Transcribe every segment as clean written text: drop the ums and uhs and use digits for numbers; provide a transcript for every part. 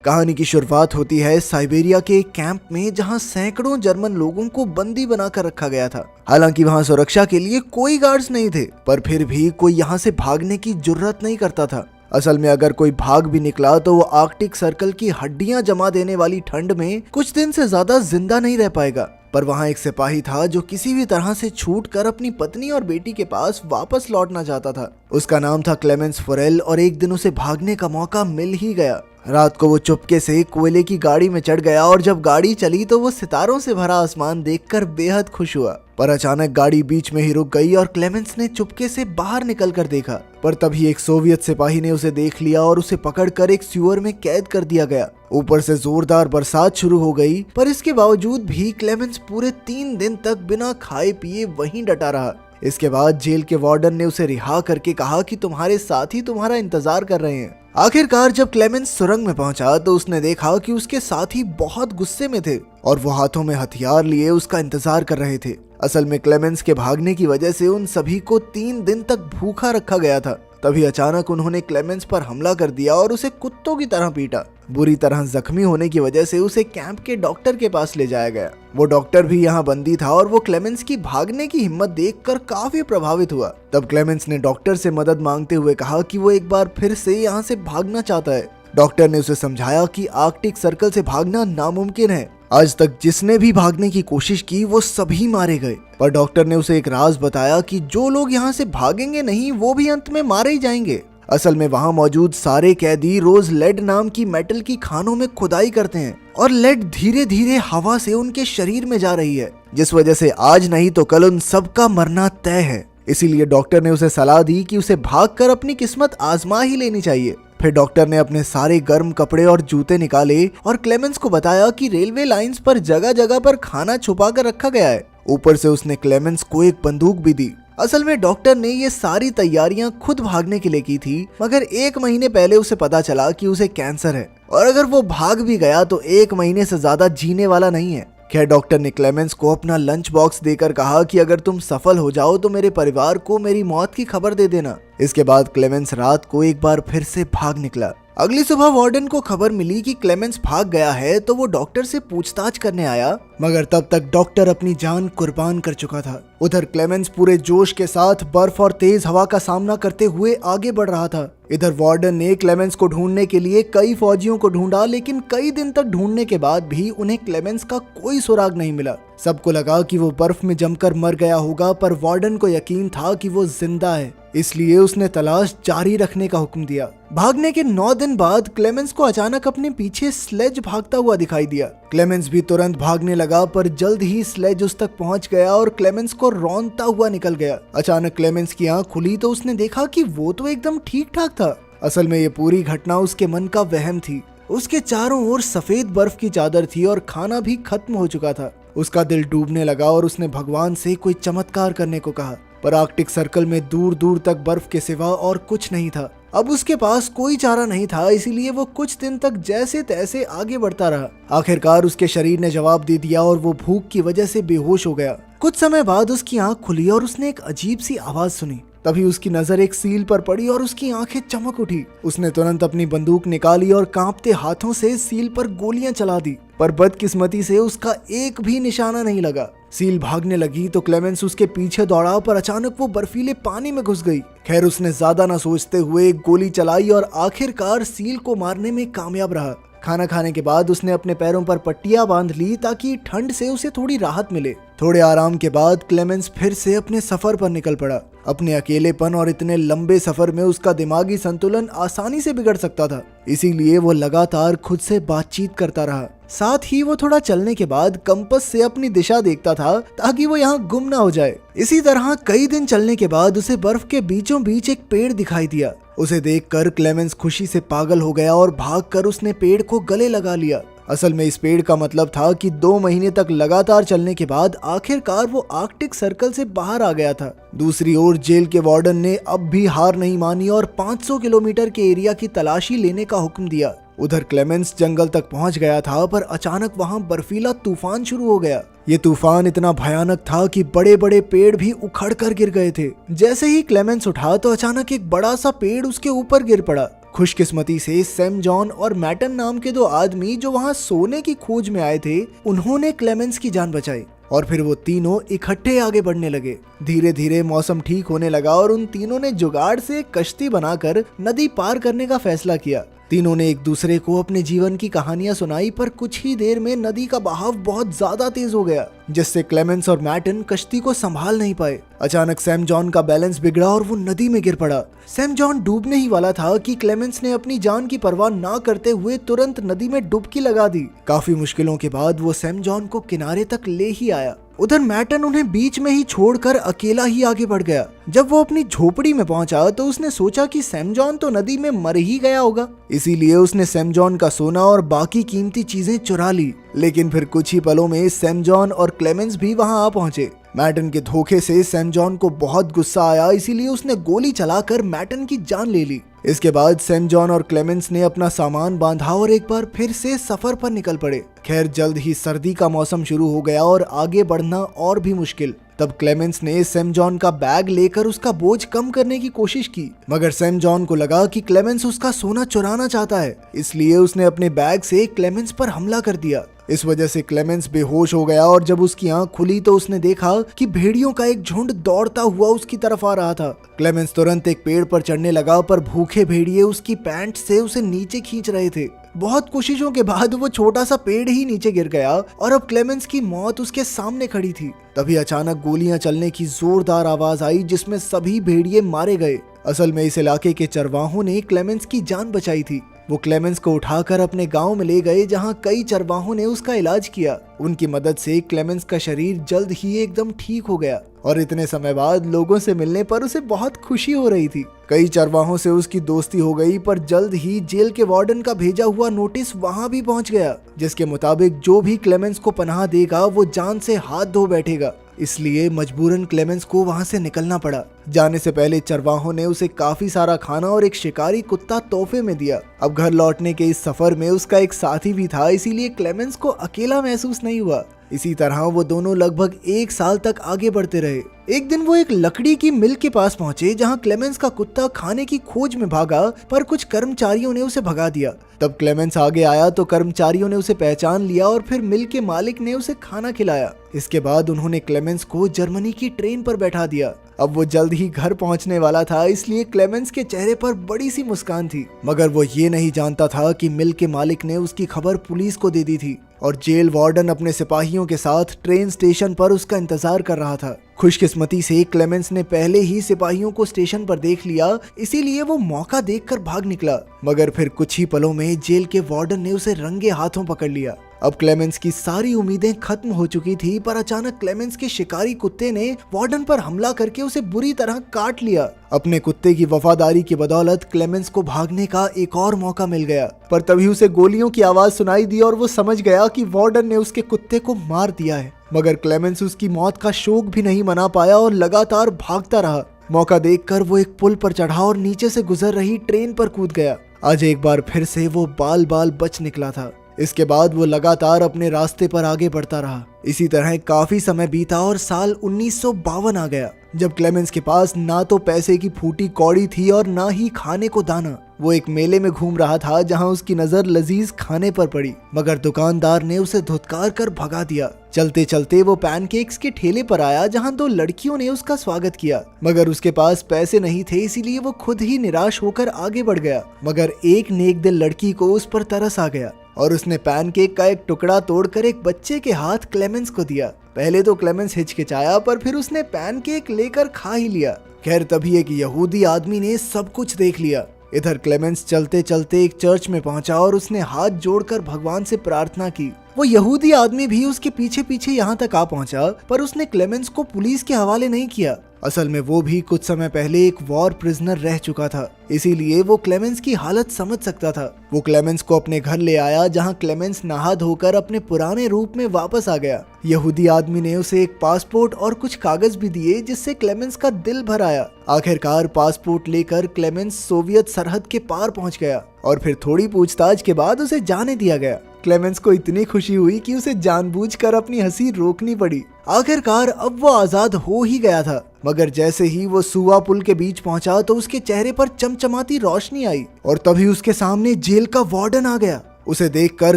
कहानी की शुरुआत होती है साइबेरिया के एक कैंप में, जहां सैकड़ों जर्मन लोगों को बंदी बनाकर रखा गया था। हालांकि वहां सुरक्षा के लिए कोई गार्ड्स नहीं थे, पर फिर भी कोई यहां से भागने की जुर्रत नहीं करता था। असल में अगर कोई भाग भी निकला तो वो आर्कटिक सर्कल की हड्डियां जमा देने वाली ठंड में कुछ दिन से ज्यादा जिंदा नहीं रह पाएगा। पर वहां एक सिपाही था जो किसी भी तरह से छूट कर अपनी पत्नी और बेटी के पास वापस लौटना चाहता था। उसका नाम था क्लेमेंस फॉरेल और एक दिन उसे भागने का मौका मिल ही गया। रात को वो चुपके से कोयले की गाड़ी में चढ़ गया और जब गाड़ी चली तो वो सितारों से भरा आसमान देखकर बेहद खुश हुआ। पर अचानक गाड़ी बीच में ही रुक गई और क्लेमेंस ने चुपके से बाहर निकलकर देखा, पर तभी एक सोवियत सिपाही ने उसे देख लिया और उसे पकड़कर एक सीवर में कैद कर दिया गया। ऊपर से जोरदार बरसात शुरू हो गई, पर इसके बावजूद भी क्लेमेंस पूरे 3 दिन तक बिना खाए पिए वहीं डटा रहा। इसके बाद जेल के वार्डन ने उसे रिहा करके कहा कि तुम्हारे साथी तुम्हारा इंतजार कर रहे हैं। आखिरकार जब क्लेमेंस सुरंग में पहुंचा तो उसने देखा कि उसके साथी बहुत गुस्से में थे और वो हाथों में हथियार लिए उसका इंतजार कर रहे थे। असल में क्लेमेंस के भागने की वजह से उन सभी को 3 दिन तक भूखा रखा गया था। तभी अचानक उन्होंने क्लेमेंस पर हमला कर दिया और उसे कुत्तों की तरह पीटा। बुरी तरह जख्मी होने की वजह से उसे कैंप के डॉक्टर के पास ले जाया गया। वो डॉक्टर भी यहाँ बंदी था और वो क्लेमेंस की भागने की हिम्मत देखकर काफी प्रभावित हुआ। तब क्लेमेंस ने डॉक्टर से मदद मांगते हुए कहा कि वो एक बार फिर से यहाँ से भागना चाहता है। डॉक्टर ने उसे समझाया कि आर्कटिक सर्कल से भागना नामुमकिन है। आज तक जिसने भी भागने की कोशिश की वो सभी मारे गए। पर डॉक्टर ने उसे एक राज बताया कि जो लोग यहाँ से भागेंगे नहीं वो भी अंत में मारे ही जाएंगे। असल में वहाँ मौजूद सारे कैदी रोज लेड नाम की मेटल की खानों में खुदाई करते हैं और लेड धीरे धीरे हवा से उनके शरीर में जा रही है, जिस वजह से आज नहीं तो कल उन सबका मरना तय है। इसीलिए डॉक्टर ने उसे सलाह दी कि उसे भागकर अपनी किस्मत आजमा ही लेनी चाहिए। फिर डॉक्टर ने अपने सारे गर्म कपड़े और जूते निकाले और क्लेमेंस को बताया कि रेलवे लाइंस पर जगह जगह पर खाना छुपा कर रखा गया है। ऊपर से उसने क्लेमेंस को एक बंदूक भी दी। असल में डॉक्टर ने ये सारी तैयारियां खुद भागने के लिए की थी, मगर 1 महीने पहले उसे पता चला कि उसे कैंसर है और अगर वो भाग भी गया तो 1 महीने से ज्यादा जीने वाला नहीं है। खैर डॉक्टर ने क्लेमेंस को अपना लंच बॉक्स देकर कहा कि अगर तुम सफल हो जाओ तो मेरे परिवार को मेरी मौत की खबर दे देना। इसके बाद क्लेमेंस रात को एक बार फिर से भाग निकला। अगली सुबह वार्डन को खबर मिली कि क्लेमेंस भाग गया है तो वो डॉक्टर से पूछताछ करने आया, मगर तब तक डॉक्टर अपनी जान कुर्बान कर चुका था। उधर क्लेमेंस पूरे जोश के साथ बर्फ और तेज हवा का सामना करते हुए आगे बढ़ रहा था। इधर वार्डन ने क्लेमेंस को ढूंढने के लिए कई फौजियों को ढूंढा, लेकिन कई दिन तक ढूंढने के बाद भी उन्हें क्लेमेंस का कोई सुराग नहीं मिला। सबको लगा कि वो बर्फ में जमकर मर गया होगा, पर वार्डन को यकीन था कि वो जिंदा है, इसलिए उसने तलाश जारी रखने का हुक्म दिया। भागने के 9 दिन बाद क्लेमेंस को अचानक अपने पीछे स्लेज भागता हुआ दिखाई दिया। क्लेमेंस भी तुरंत भागने लगा, पर जल्द ही स्लेज उस तक पहुंच गया और क्लेमेंस को रौंदता हुआ निकल गया। अचानक क्लेमेंस की आंख खुली तो उसने देखा कि वो तो एकदम ठीक ठाक था। असल में ये पूरी घटना उसके मन का वहम थी। उसके चारों ओर सफेद बर्फ की चादर थी और खाना भी खत्म हो चुका था। उसका दिल डूबने लगा और उसने भगवान से कोई चमत्कार करने को कहा, पर आर्कटिक सर्कल में दूर दूर तक बर्फ के सिवा और कुछ नहीं था। अब उसके पास कोई चारा नहीं था, इसीलिए वो कुछ दिन तक जैसे तैसे आगे बढ़ता रहा। आखिरकार उसके शरीर ने जवाब दे दिया और वो भूख की वजह से बेहोश हो गया। कुछ समय बाद उसकी आंख खुली और उसने एक अजीब सी आवाज सुनी। तभी उसकी नजर एक सील पर पड़ी और उसकी आंखें चमक उठी। उसने तुरंत अपनी बंदूक निकाली और कांपते हाथों से सील पर गोलियां चला दी, पर बदकिस्मती से उसका एक भी निशाना नहीं लगा। सील भागने लगी तो क्लेमेंस उसके पीछे दौड़ा, पर अचानक वो बर्फीले पानी में घुस गई। खैर उसने ज्यादा न सोचते हुए एक गोली चलाई और आखिरकार सील को मारने में कामयाब रहा। खाना खाने के बाद उसने अपने पैरों पर पट्टियां बांध ली ताकि ठंड से उसे थोड़ी राहत मिले। थोड़े आराम के बाद क्लेमेंस फिर से अपने सफर पर निकल पड़ा। अपने अकेलेपन और इतने लंबे सफर में उसका दिमागी संतुलन आसानी से बिगड़ सकता था, इसीलिए वो लगातार खुद से बातचीत करता रहा। साथ ही वो थोड़ा चलने के बाद कंपास से अपनी दिशा देखता था ताकि वो यहाँ गुम ना हो जाए। इसी तरह कई दिन चलने के बाद उसे बर्फ के बीचों बीच एक पेड़ दिखाई दिया। उसे देखकर क्लेमेंस खुशी से पागल हो गया और भागकर उसने पेड़ को गले लगा लिया। असल में इस पेड़ का मतलब था कि 2 महीने तक लगातार चलने के बाद आखिरकार वो आर्कटिक सर्कल से बाहर आ गया था। दूसरी ओर जेल के वार्डन ने अब भी हार नहीं मानी और 500 किलोमीटर के एरिया की तलाशी लेने का हुक्म दिया। उधर क्लेमेंस जंगल तक पहुंच गया था, पर अचानक वहां बर्फीला तूफान शुरू हो गया। ये तूफान इतना भयानक था कि बड़े बड़े पेड़ भी उखड़ कर गिर गए थे। जैसे ही क्लेमेंस उठा तो अचानक एक बड़ा सा पेड़ उसके ऊपर गिर पड़ा। खुशकिस्मती से सैम जॉन और मैटन नाम के दो आदमी जो वहां सोने की खोज में आए थे, उन्होंने क्लेमेंस की जान बचाई और फिर वो तीनों इकट्ठे आगे बढ़ने लगे। धीरे धीरे मौसम ठीक होने लगा और उन तीनों ने जुगाड़ से कश्ती बनाकर नदी पार करने का फैसला किया। तीनों ने एक दूसरे को अपने जीवन की कहानियां सुनाई, पर कुछ ही देर में नदी का बहाव बहुत ज्यादा तेज हो गया, जिससे क्लेमेंस और मैटन कश्ती को संभाल नहीं पाए। अचानक सैम जॉन का बैलेंस बिगड़ा और वो नदी में गिर पड़ा। सैम जॉन डूबने ही वाला था कि क्लेमेंस ने अपनी जान की परवाह ना करते हुए तुरंत नदी में डुबकी लगा दी। काफी मुश्किलों के बाद वो सैम जॉन को किनारे तक ले ही आया। उधर मैटन उन्हें बीच में ही छोड़कर अकेला ही आगे बढ़ गया। जब वो अपनी झोपड़ी में पहुंचा तो उसने सोचा कि सैम जॉन तो नदी में मर ही गया होगा, इसीलिए उसने सैम जॉन का सोना और बाकी कीमती चीजें चुरा ली। लेकिन फिर कुछ ही पलों में सैम जॉन और क्लेमेंस भी वहां आ पहुंचे। मैटन के धोखे से सैम जॉन को बहुत गुस्सा आया, इसीलिए उसने गोली चलाकर मैटन की जान ले ली। इसके बाद सैम जॉन और क्लेमेंस ने अपना सामान बांधा और एक बार फिर से सफर पर निकल पड़े। खैर, जल्द ही सर्दी का मौसम शुरू हो गया और आगे बढ़ना और भी मुश्किल। तब क्लेमेंस ने सैम जॉन का बैग लेकर उसका बोझ कम करने की कोशिश की, मगर सैम जॉन को लगा कि क्लेमेंस उसका सोना चुराना चाहता है, इसलिए उसने अपने बैग से क्लेमेंस पर हमला कर दिया। इस वजह से क्लेमेंस बेहोश हो गया और जब उसकी आंख खुली तो उसने देखा कि भेड़ियों का एक झुंड दौड़ता हुआ उसकी तरफ आ रहा था। क्लेमेंस तुरंत एक पेड़ पर चढ़ने लगा, पर भूखे भेड़िए उसकी पैंट से उसे नीचे खींच रहे थे। बहुत कोशिशों के बाद वो छोटा सा पेड़ ही नीचे गिर गया और अब क्लेमेंस की मौत उसके सामने खड़ी थी। तभी अचानक गोलियां चलने की जोरदार आवाज आई, जिसमें सभी भेड़िए मारे गए। असल में इस इलाके के चरवाहों ने क्लेमेंस की जान बचाई थी। वो क्लेमेंस को उठाकर अपने गांव में ले गए, जहां कई चरवाहों ने उसका इलाज किया। उनकी मदद से क्लेमेंस का शरीर जल्द ही एकदम ठीक हो गया और इतने समय बाद लोगों से मिलने पर उसे बहुत खुशी हो रही थी। कई चरवाहों से उसकी दोस्ती हो गई, पर जल्द ही जेल के वार्डन का भेजा हुआ नोटिस वहां भी पहुंच गया, जिसके मुताबिक जो भी क्लेमेंस को पनाह देगा वो जान से हाथ धो बैठेगा। इसलिए मजबूरन क्लेमेंस को वहां से निकलना पड़ा। जाने से पहले चरवाहों ने उसे काफी सारा खाना और एक शिकारी कुत्ता तोहफे में दिया। अब घर लौटने के इस सफर में उसका एक साथी भी था, इसीलिए क्लेमेंस को अकेला महसूस नहीं हुआ। इसी तरह वो दोनों लगभग 1 साल तक आगे बढ़ते रहे। एक दिन वो एक लकड़ी की मिल के पास पहुंचे, जहां क्लेमेंस का कुत्ता खाने की खोज में भागा, पर कुछ कर्मचारियों ने उसे भगा दिया। तब क्लेमेंस आगे आया तो कर्मचारियों ने उसे पहचान लिया और फिर मिल के मालिक ने उसे खाना खिलाया। इसके बाद उन्होंने क्लेमेंस को जर्मनी की ट्रेन पर बैठा दिया। अब वो जल्द ही घर पहुंचने वाला था, इसलिए क्लेमेंस के चेहरे पर बड़ी सी मुस्कान थी, मगर वो ये नहीं जानता था कि मिल के मालिक ने उसकी खबर पुलिस को दे दी थी और जेल वार्डन अपने सिपाहियों के साथ ट्रेन स्टेशन पर उसका इंतजार कर रहा था। खुशकिस्मती से क्लेमेंस ने पहले ही सिपाहियों को स्टेशन पर देख लिया, इसीलिए वो मौका देखकर भाग निकला, मगर फिर कुछ ही पलों में जेल के वार्डन ने उसे रंगे हाथों पकड़ लिया। अब क्लेमेंस की सारी उम्मीदें खत्म हो चुकी थी, पर अचानक क्लेमेंस के शिकारी कुत्ते ने वार्डन पर हमला करके उसे बुरी तरह काट लिया। अपने कुत्ते की वफादारी की बदौलत क्लेमेंस को भागने का एक और मौका मिल गया, पर तभी उसे गोलियों की आवाज सुनाई दी और वो समझ गया कि वार्डन ने उसके कुत्ते को मार दिया है। मगर क्लेमेंस उसकी मौत का शोक भी नहीं मना पाया और लगातार भागता रहा। मौका देखकर वो एक पुल पर चढ़ा और नीचे से गुजर रही ट्रेन पर कूद गया। आज एक बार फिर से वो बाल बाल बच निकला था। इसके बाद वो लगातार अपने रास्ते पर आगे बढ़ता रहा। इसी तरह काफी समय बीता और साल 1952 आ गया, जब क्लेमेंस के पास ना तो पैसे की फूटी कौड़ी थी और ना ही खाने को दाना। वो एक मेले में घूम रहा था, जहां उसकी नजर लजीज खाने पर पड़ी, मगर दुकानदार ने उसे धुतकार कर भगा दिया। चलते चलते वो पैनकेक्स के ठेले पर आया, जहां 2 लड़कियों ने उसका स्वागत किया, मगर उसके पास पैसे नहीं थे, इसीलिए वो खुद ही निराश होकर आगे बढ़ गया। मगर एक नेक दिल लड़की को उस पर तरस आ गया और उसने पैनकेक का एक टुकड़ा तोड़कर एक बच्चे के हाथ क्लेमेंस को दिया। पहले तो क्लेमेंस हिचकिचाया, पर फिर उसने पैनकेक लेकर खा ही लिया। खैर, तभी एक यहूदी आदमी ने सब कुछ देख लिया। इधर क्लेमेंस चलते चलते एक चर्च में पहुंचा और उसने हाथ जोड़कर भगवान से प्रार्थना की। वो यहूदी आदमी भी उसके पीछे पीछे यहाँ तक आ पहुंचा, पर उसने क्लेमेंस को पुलिस के हवाले नहीं किया। असल में वो भी कुछ समय पहले एक वॉर प्रिजनर रह चुका था, इसीलिए वो क्लेमेंस की हालत समझ सकता था। वो क्लेमेंस को अपने घर ले आया, जहां क्लेमेंस नहा धोकर अपने पुराने रूप में वापस आ गया। यहूदी आदमी ने उसे एक पासपोर्ट और कुछ कागज भी दिए, जिससे क्लेमेंस का दिल भर आया। आखिरकार पासपोर्ट लेकर क्लेमेंस सोवियत सरहद के पार पहुंच गया और फिर थोड़ी पूछताछ के बाद उसे जाने दिया गया। क्लेमेंस को इतनी खुशी हुई कि उसे जानबूझकर अपनी हंसी रोकनी पड़ी। आखिरकार अब वो आजाद हो ही गया था, मगर जैसे ही वो सुआ पुल के बीच पहुंचा तो उसके चेहरे पर चमचमाती रोशनी आई और तभी उसके सामने जेल का वार्डन आ गया। उसे देखकर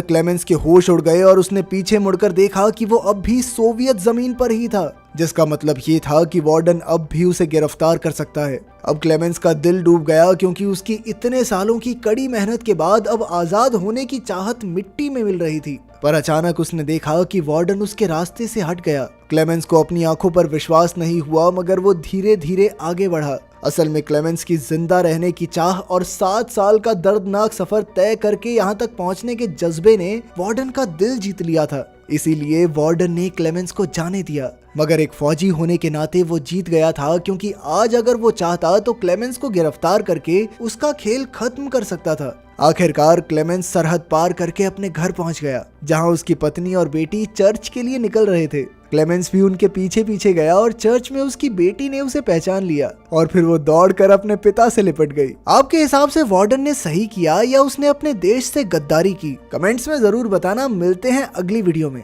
क्लेमेंस के होश उड़ गए और उसने पीछे मुड़कर देखा कि वो अब भी सोवियत जमीन पर ही था, जिसका मतलब ये था कि वार्डन अब भी उसे गिरफ्तार कर सकता है। अब क्लेमेंस का दिल डूब गया क्योंकि उसकी इतने सालों की कड़ी मेहनत के बाद अब आजाद होने की चाहत मिट्टी में मिल रही थी। पर अचानक उसने देखा कि वार्डन उसके रास्ते से हट गया। क्लेमेंस को अपनी आंखों पर विश्वास नहीं हुआ, मगर वो धीरे धीरे आगे बढ़ा। असल में क्लेमेंस की जिंदा रहने की चाह और 7 साल का दर्दनाक सफर तय करके यहाँ तक पहुँचने के जज्बे ने वार्डन का दिल जीत लिया था। इसीलिए वार्डन ने क्लेमेंस को जाने दिया, मगर एक फौजी होने के नाते वो जीत गया था, क्योंकि आज अगर वो चाहता तो क्लेमेंस को गिरफ्तार करके उसका खेल खत्म कर सकता था। आखिरकार क्लेमेंस सरहद पार करके अपने घर पहुंच गया, जहां उसकी पत्नी और बेटी चर्च के लिए निकल रहे थे। क्लेमेंस भी उनके पीछे पीछे गया और चर्च में उसकी बेटी ने उसे पहचान लिया और फिर वो दौड़कर अपने पिता से लिपट गई। आपके हिसाब से वार्डन ने सही किया या उसने अपने देश से गद्दारी की? कमेंट्स में जरूर बताना। मिलते हैं अगली वीडियो में।